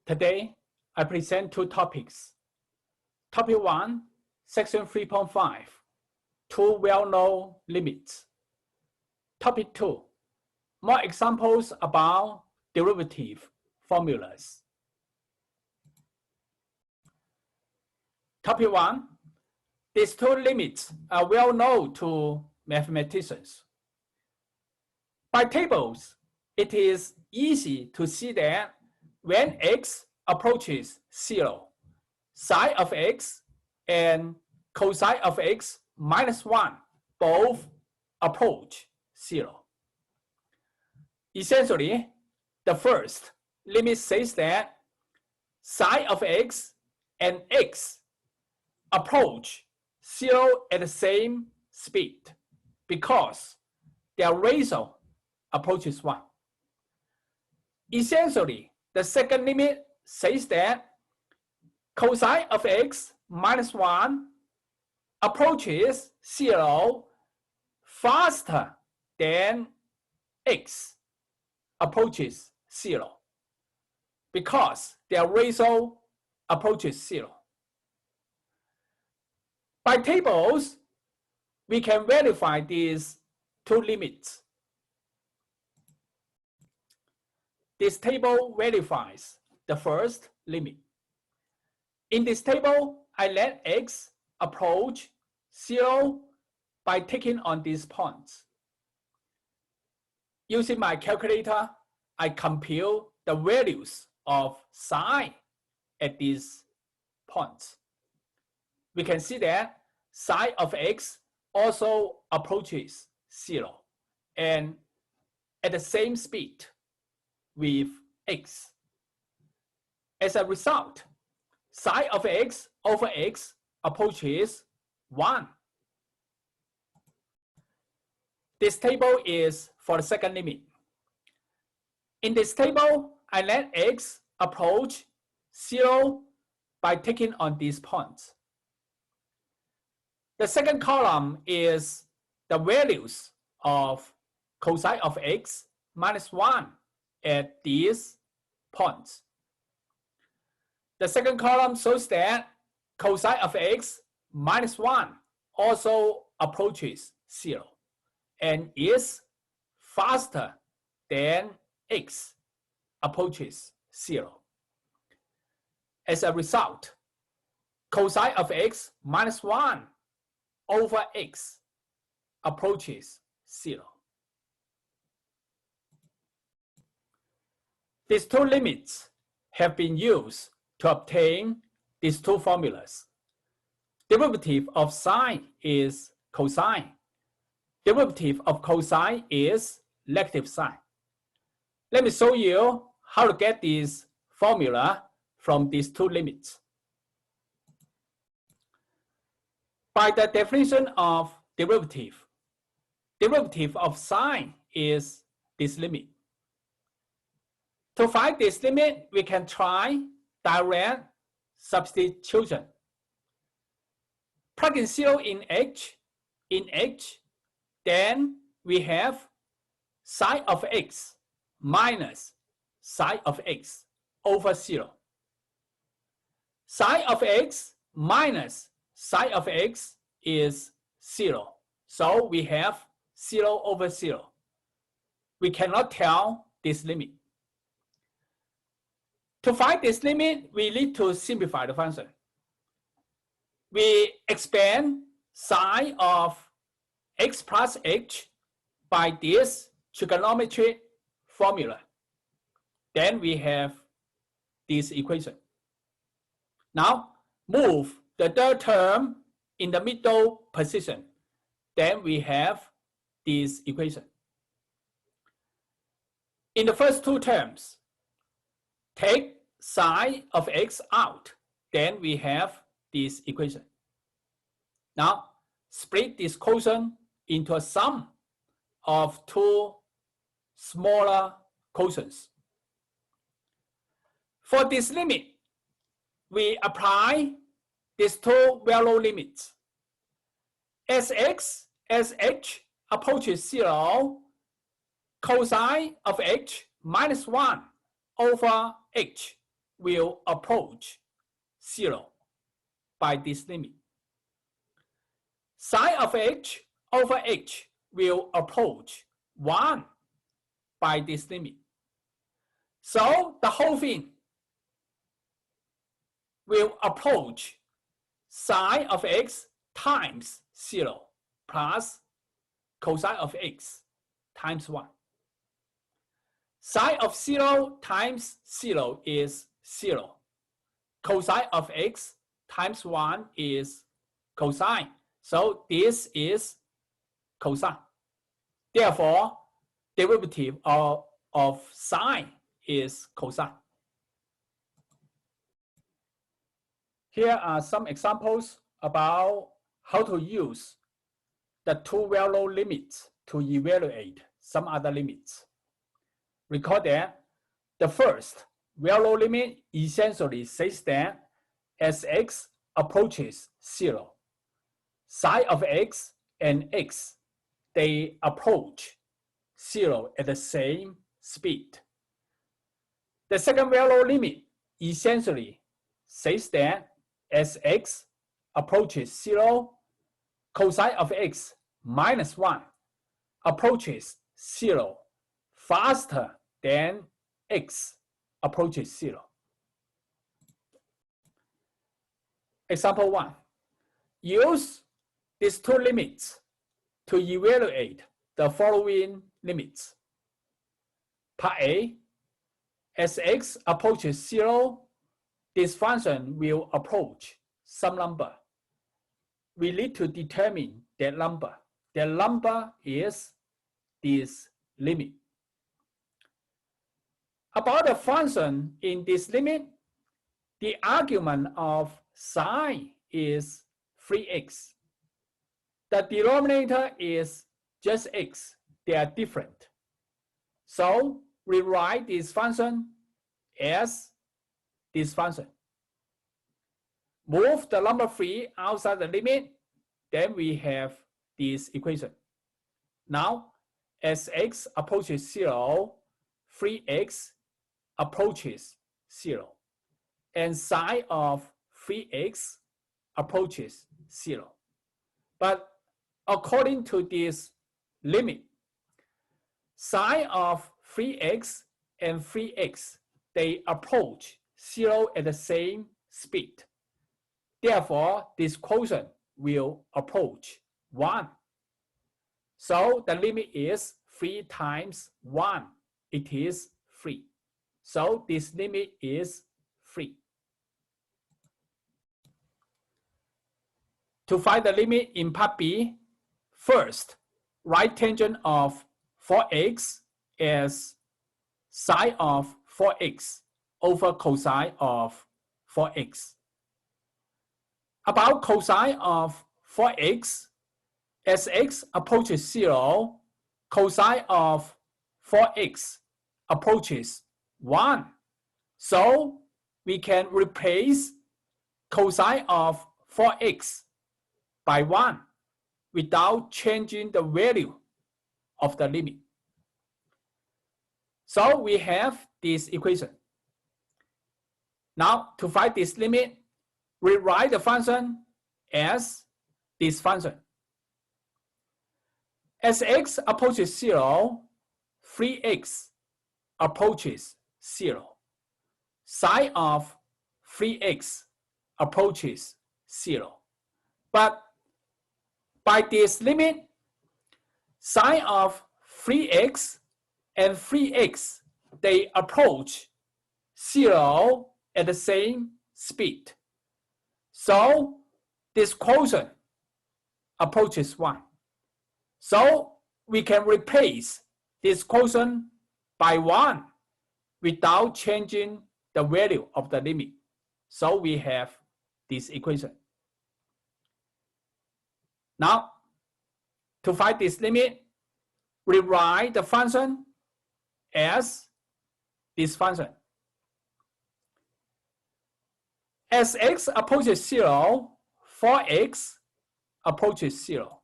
Today, I present two topics. Topic 1, Section 3.5, two well-known limits. Topic 2, more examples about derivative formulas. Topic 1, these two limits are well known to mathematicians. By tables, it is easy to see that when x approaches 0, sine of x and cosine of x minus 1 both approach 0. Essentially, the first limit says that sine of x and x approach 0 at the same speed because their ratio approaches 1. Essentially, the second limit says that cosine of x minus 1 approaches 0 faster than x approaches 0 because their ratio approaches 0. By tables, we can verify these two limits. This table verifies the first limit. In this table, I let x approach 0 by taking on these points. Using my calculator, I compute the values of sine at these points. We can see that sine of x also approaches 0 and at the same speed with x. As a result, sine of x over x approaches 1. This table is for the second limit. In this table, I let x approach 0 by taking on these points. The second column is the values of cosine of x minus 1 at these points. The second column shows that cosine of x minus 1 also approaches 0 and is faster than x approaches 0. As a result, cosine of x minus 1 over x approaches 0. These two limits have been used to obtain these two formulas. Derivative of sine is cosine. Derivative of cosine is negative sine. Let me show you how to get this formula from these two limits. By the definition of derivative, derivative of sine is this limit. To find this limit, we can try direct substitution. Plug in 0 in h, then we have sine of x minus sine of x over 0. Sine of x minus sine of x is 0. So we have 0 over 0. We cannot tell this limit. To find this limit, we need to simplify the function. We expand sine of x plus h by this trigonometric formula. Then we have this equation. Now, move the third term in the middle position. Then we have this equation. In the first two terms, take sine of x out. Then we have this equation. Now, split this quotient into a sum of two smaller quotients. For this limit, we apply these two well-known limits. As h approaches 0, cosine of h minus 1 over h will approach 0 by this limit. Psi of h over h will approach 1 by this limit. So the whole thing will approach psi of x times 0 plus cosine of x times 1. Psi of 0 times 0 is 0. Cosine of x times 1 is cosine. So this is cosine. Therefore, derivative of sine is cosine. Here are some examples about how to use the two value limits to evaluate some other limits. Recall that the first value limit essentially says that as x approaches 0, psi of x and x, they approach 0 at the same speed. The second value limit essentially says that as x approaches 0, cosine of x minus 1 approaches 0 faster than x approaches 0. Example 1. Use these two limits to evaluate the following limits. Part A, as x approaches 0, this function will approach some number. We need to determine that number. The number is this limit. About the function in this limit, the argument of sine is 3x. The denominator is just x. They are different. So we write this function as this function. Move the number 3 outside the limit, then we have this equation. Now, as x approaches 0, 3x approaches 0, and sine of 3x approaches 0. But according to this limit, sine of 3x and 3x, they approach 0 at the same speed. Therefore, this quotient will approach 1. So the limit is 3 times 1. It is 3. So this limit is 3. To find the limit in part B, first, write tangent of 4x as sine of 4x over cosine of 4x. About cosine of 4x, as x approaches 0, cosine of 4x approaches 1. So we can replace cosine of 4x by 1 without changing the value of the limit. So we have this equation. Now, to find this limit, we write the function as this function. As x approaches 0, 3x approaches 0. Sine of 3x approaches 0. But by this limit, sine of 3x and 3x, they approach 0 at the same speed. So this quotient approaches 1. So we can replace this quotient by 1 without changing the value of the limit. So we have this equation. Now, to find this limit, we write the function as this function. As x approaches 0, 4x approaches 0.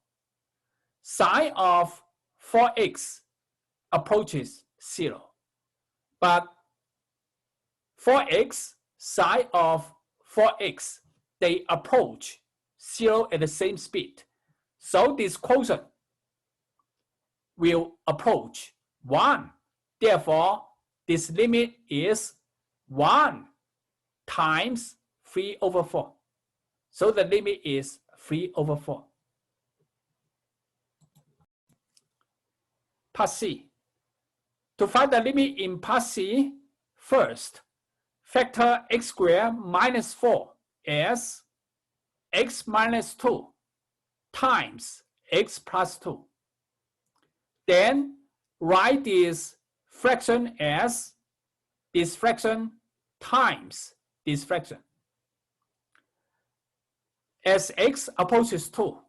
Sine of 4x approaches 0. But 4x psi of 4x, they approach 0 at the same speed. So this quotient will approach 1. Therefore, this limit is 1 times 3/4. So the limit is 3/4. Part C. To find the limit in part C, first, factor x squared minus 4 as x minus 2 times x plus 2. Then write this fraction as this fraction times this fraction. As x approaches 2,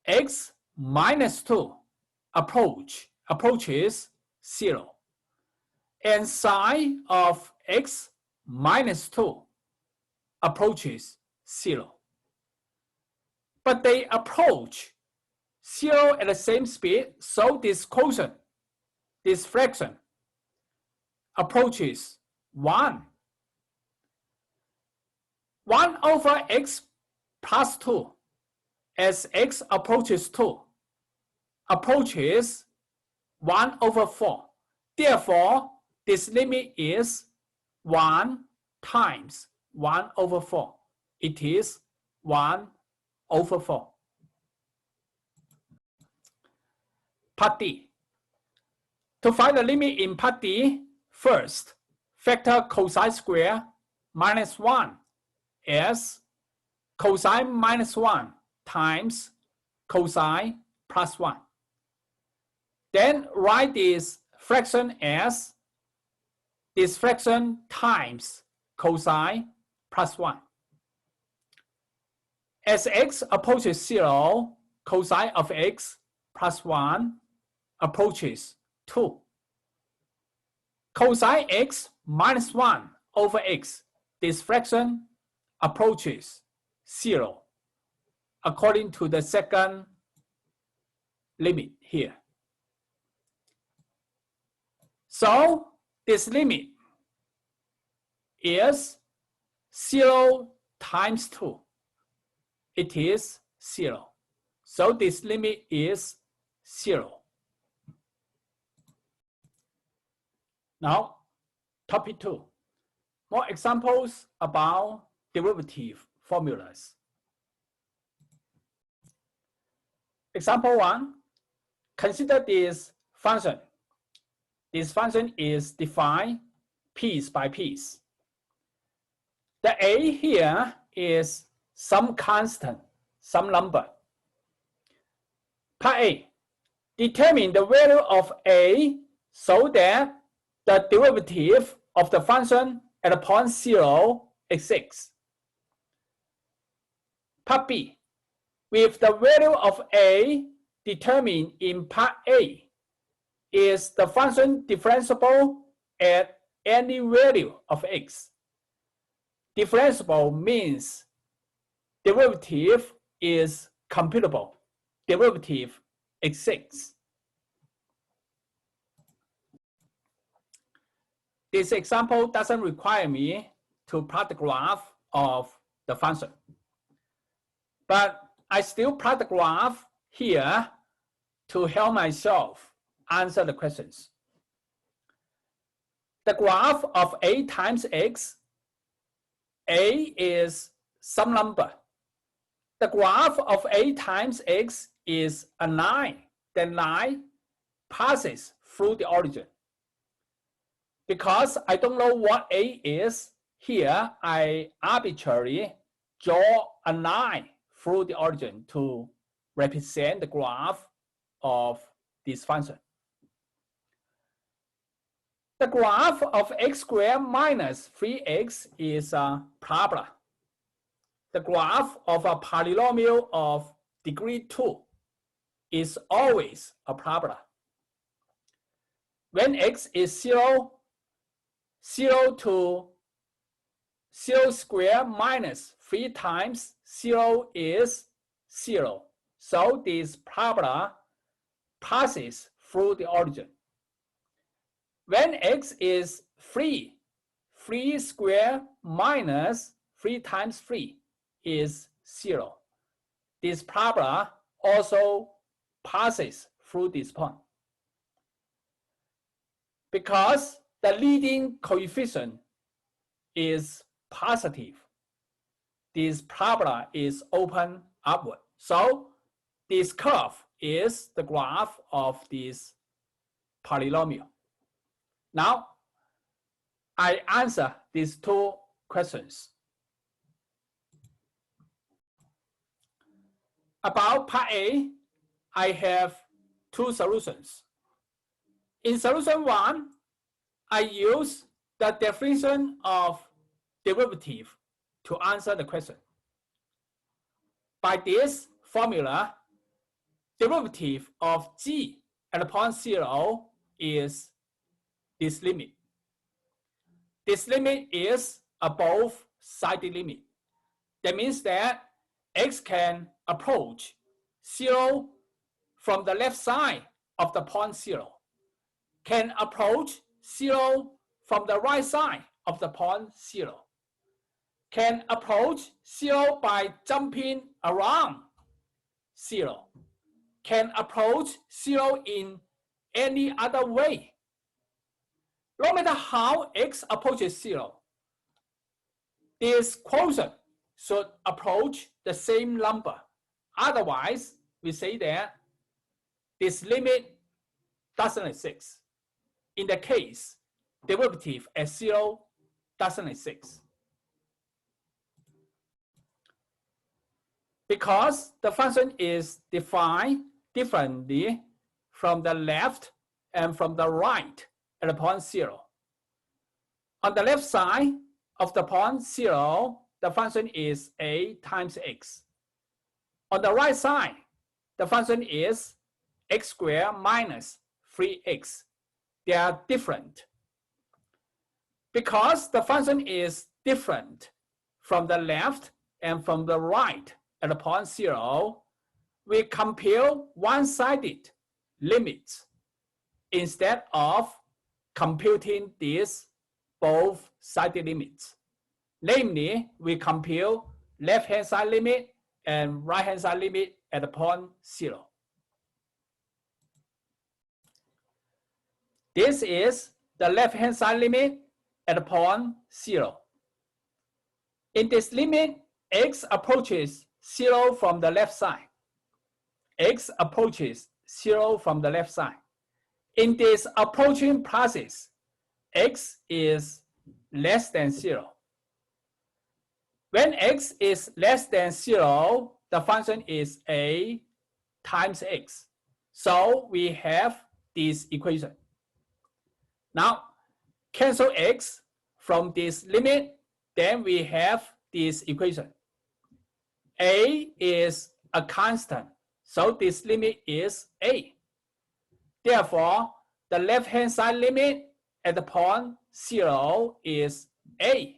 x minus 2 approaches 0. And psi of x minus 2 approaches 0. But they approach 0 at the same speed, so this quotient, this fraction, approaches 1. 1 over x plus 2, as x approaches 2, approaches 1/4. Therefore, this limit is 1 times 1/4. It is 1/4. Part D. To find the limit in part D, first, factor cosine square minus 1 as cosine minus 1 times cosine plus 1. Then write this fraction as this fraction times cosine plus 1. As x approaches 0, cosine of x plus 1 approaches 2. Cosine x minus 1 over x, this fraction approaches 0 according to the second limit here. So this limit is 0 times 2. It is 0. So this limit is 0. Now, topic 2. More examples about derivative formulas. Example 1. Consider this function. This function is defined piece by piece. The a here is some constant, some number. Part A. Determine the value of a so that the derivative of the function at point 0 exists. Part B. With the value of a determined in part A, is the function differentiable at any value of x? Differentiable means derivative is computable. Derivative exists. This example doesn't require me to plot the graph of the function. But I still plot the graph here to help myself answer the questions. The graph of a times x, a is some number. The graph of a times x is a line. The line passes through the origin. Because I don't know what a is, here I arbitrarily draw a line through the origin to represent the graph of this function. The graph of x squared minus 3x is a parabola. The graph of a polynomial of degree 2 is always a parabola. When x is 0, 0 to 0 squared minus 3 times 0 is 0. So this parabola passes through the origin. When x is 3 3 squared minus 3 times 3 is 0. This parabola also passes through this point. Because the leading coefficient is positive, this parabola is open upward. So this curve is the graph of this polynomial. Now, I answer these two questions. About part A, I have two solutions. In solution 1, I use the definition of derivative to answer the question. By this formula, derivative of g at point 0 is this limit. This limit is a both-sided limit. That means that x can approach 0 from the left side of the point 0, can approach 0 from the right side of the point 0, can approach 0 by jumping around 0, can approach 0 in any other way. No matter how x approaches 0, this quotient should approach the same number. Otherwise, we say that this limit doesn't exist. In the case, derivative at 0 doesn't exist. Because the function is defined differently from the left and from the right at the point 0. On the left side of the point 0, the function is a times x. On the right side, the function is x squared minus 3x. They are different. Because the function is different from the left and from the right at the point 0, we compare one-sided limits instead of computing these both-sided limits. Namely, we compare left-hand side limit and right-hand side limit at the point 0. This is the left-hand side limit at the point 0. In this limit, x approaches 0 from the left side. X approaches 0 from the left side. In this approaching process, x is less than 0. When x is less than 0, the function is a times x. So we have this equation. Now, cancel x from this limit, then we have this equation. A is a constant, so this limit is a. Therefore, the left-hand side limit at the point 0 is a.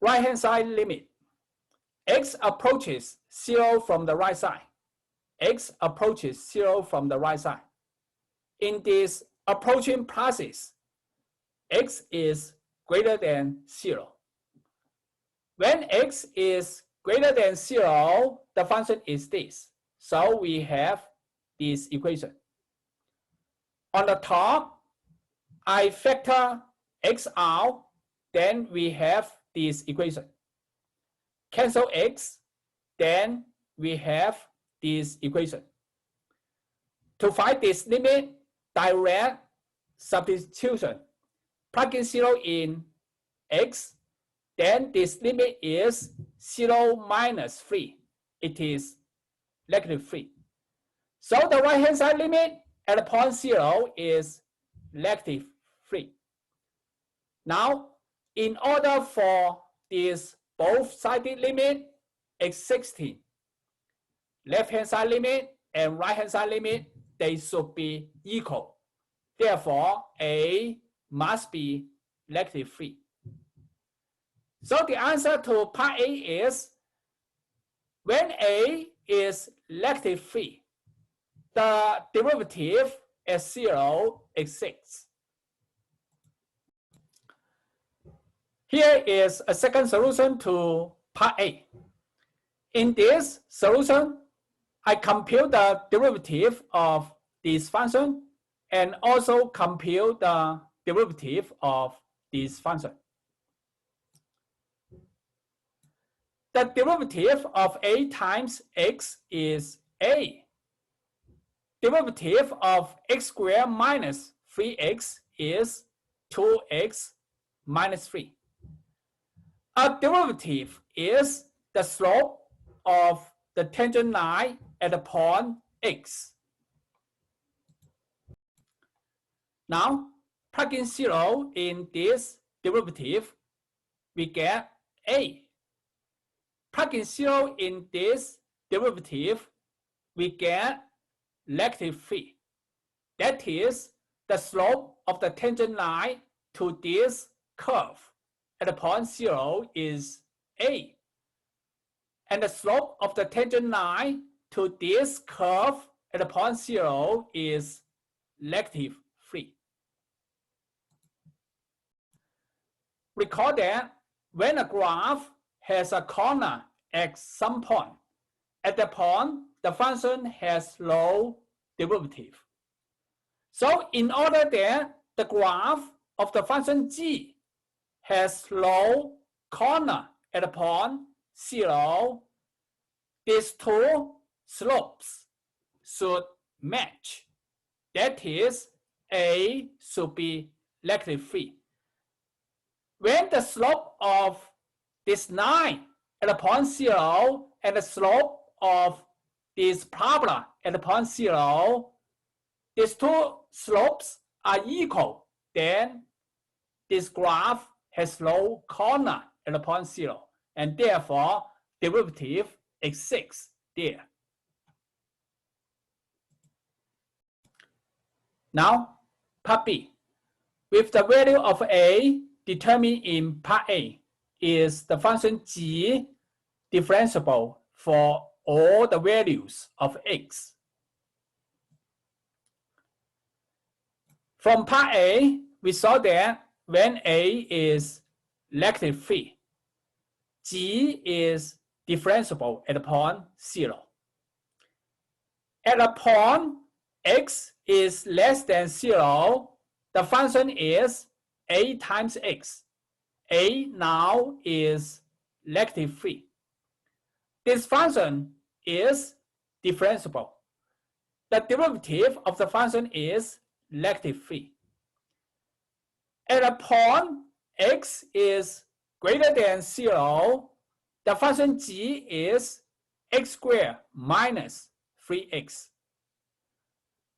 Right-hand side limit. X approaches 0 from the right side. X approaches 0 from the right side. In this approaching process, x is greater than 0. When x is greater than 0, the function is this. So we have this equation. On the top, I factor x out, then we have this equation. Cancel x, then we have this equation. To find this limit, direct substitution. Plug in 0 in x, then this limit is 0 minus 3. It is negative 3. So the right-hand side limit at the point 0 is negative 3. Now, in order for this both-sided limit existing, left-hand side limit and right-hand side limit, they should be equal. Therefore, a must be negative 3. So the answer to part A is, when a is negative 3, the derivative at 0 exists. Here is a second solution to part A. In this solution, I compute the derivative of this function and also compute the derivative of this function. The derivative of a times x is a. Derivative of x squared minus 3x is 2x minus 3. A derivative is the slope of the tangent line at the point x. Now, plug in 0 in this derivative, we get a. Plug in 0 in this derivative, we get -3. That is, the slope of the tangent line to this curve at the point 0 is a. And the slope of the tangent line to this curve at the point 0 is -3. Recall that when a graph has a corner at some point, at that point, the function has no derivative. So in order that the graph of the function g has no corner at the point 0, these two slopes should match. That is, a should be -3. When the slope of this line at the point 0 and the slope of this parabola at the point 0, these two slopes are equal, then this graph has no corner at the point 0, and therefore derivative exists there. Now, part B. With the value of a determined in part A, is the function g differentiable for all the values of x. From part A, we saw that when a is -3, g is differentiable at the point 0. At a point x is less than 0, the function is a times x. A now is -3. This function is differentiable. The derivative of the function is -3. At a point x is greater than 0, the function g is x squared minus 3x.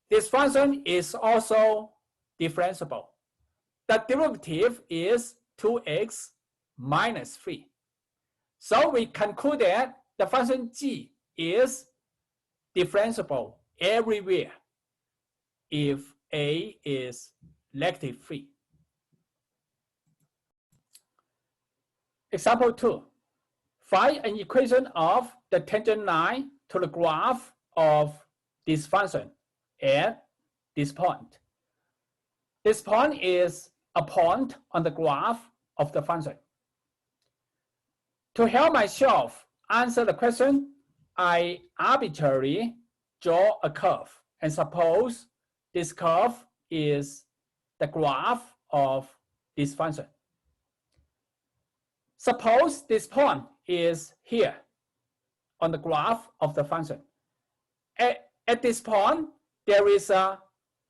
This function is also differentiable. The derivative is 2x minus 3. So we conclude that the function g is differentiable everywhere if a is -3. Example 2. Find an equation of the tangent line to the graph of this function at this point. This point is a point on the graph of the function. To help myself answer the question, I arbitrarily draw a curve and suppose this curve is the graph of this function. Suppose this point is here on the graph of the function. At this point, there is a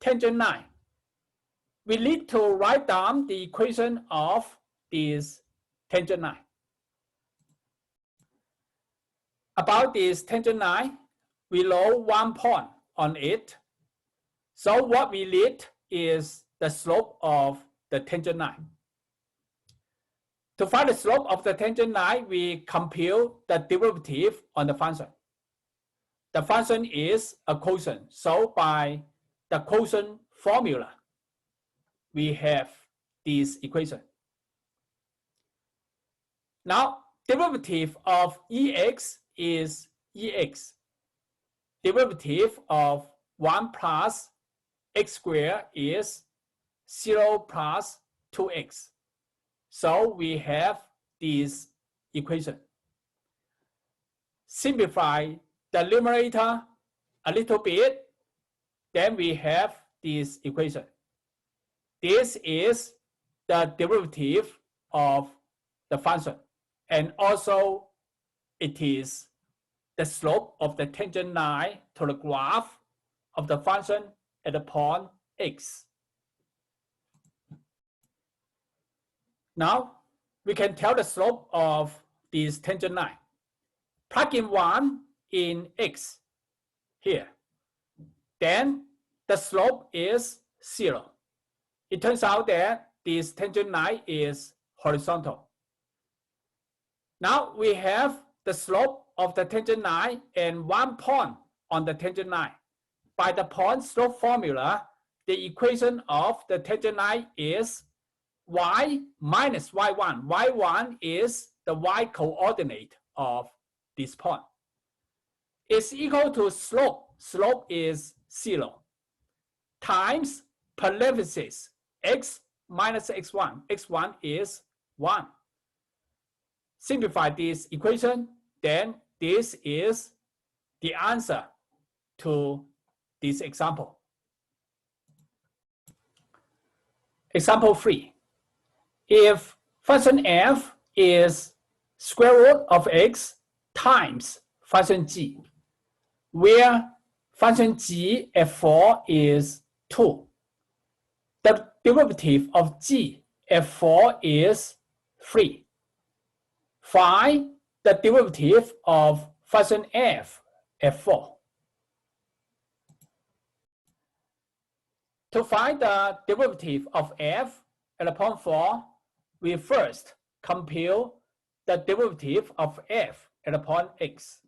tangent line. We need to write down the equation of this tangent line. About this tangent line, we know one point on it. So what we need is the slope of the tangent line. To find the slope of the tangent line, we compute the derivative on the function. The function is a quotient. So by the quotient formula, we have this equation. Now, derivative of ex is ex. Derivative of 1 plus x squared is 0 plus 2x. So we have this equation. Simplify the numerator a little bit, then we have this equation. This is the derivative of the function, and also it is the slope of the tangent line to the graph of the function at the point x. Now we can tell the slope of this tangent line. Plug in 1 in x here. Then the slope is 0. It turns out that this tangent line is horizontal. Now we have the slope of the tangent line and 1 point on the tangent line. By the point slope formula, the equation of the tangent line is y minus y1. y1 is the y coordinate of this point. It's equal to slope. Slope is 0 times parentheses x minus x1. x1 is 1. Simplify this equation, then this is the answer to this example. Example 3. If function f is square root of x times function g, where function g f4 is 2, the derivative of g f4 is 3. Find the derivative of function f f4. To find the derivative of f at the point 4, we first compute the derivative of f at the point x.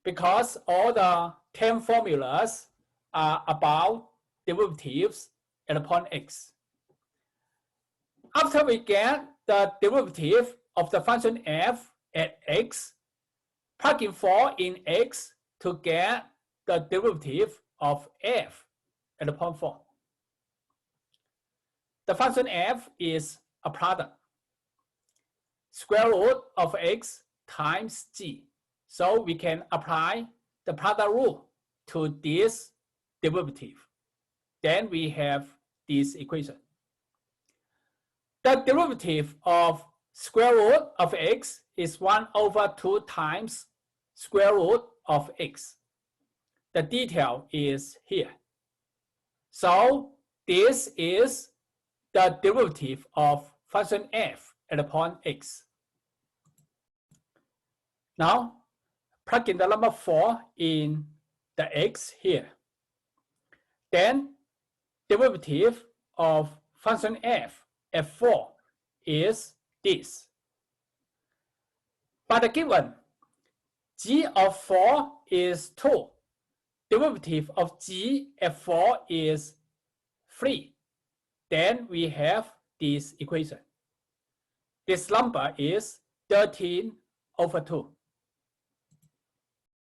Because all the 10 formulas are about derivatives at the point x. After we get the derivative of the function f at x, plug in 4 in x to get the derivative of f at the point 4. The function f is a product. Square root of x times g. So we can apply the product rule to this derivative. Then we have this equation. The derivative of square root of x is 1 over 2 times square root of x. The detail is here. So this is the derivative of function f at the point x. Now, plug in the number 4 in the x here. Then, derivative of function f f4 is this. By the given, g of 4 is 2. Derivative of g f4 is 3. Then we have this equation. This number is 13 over 2.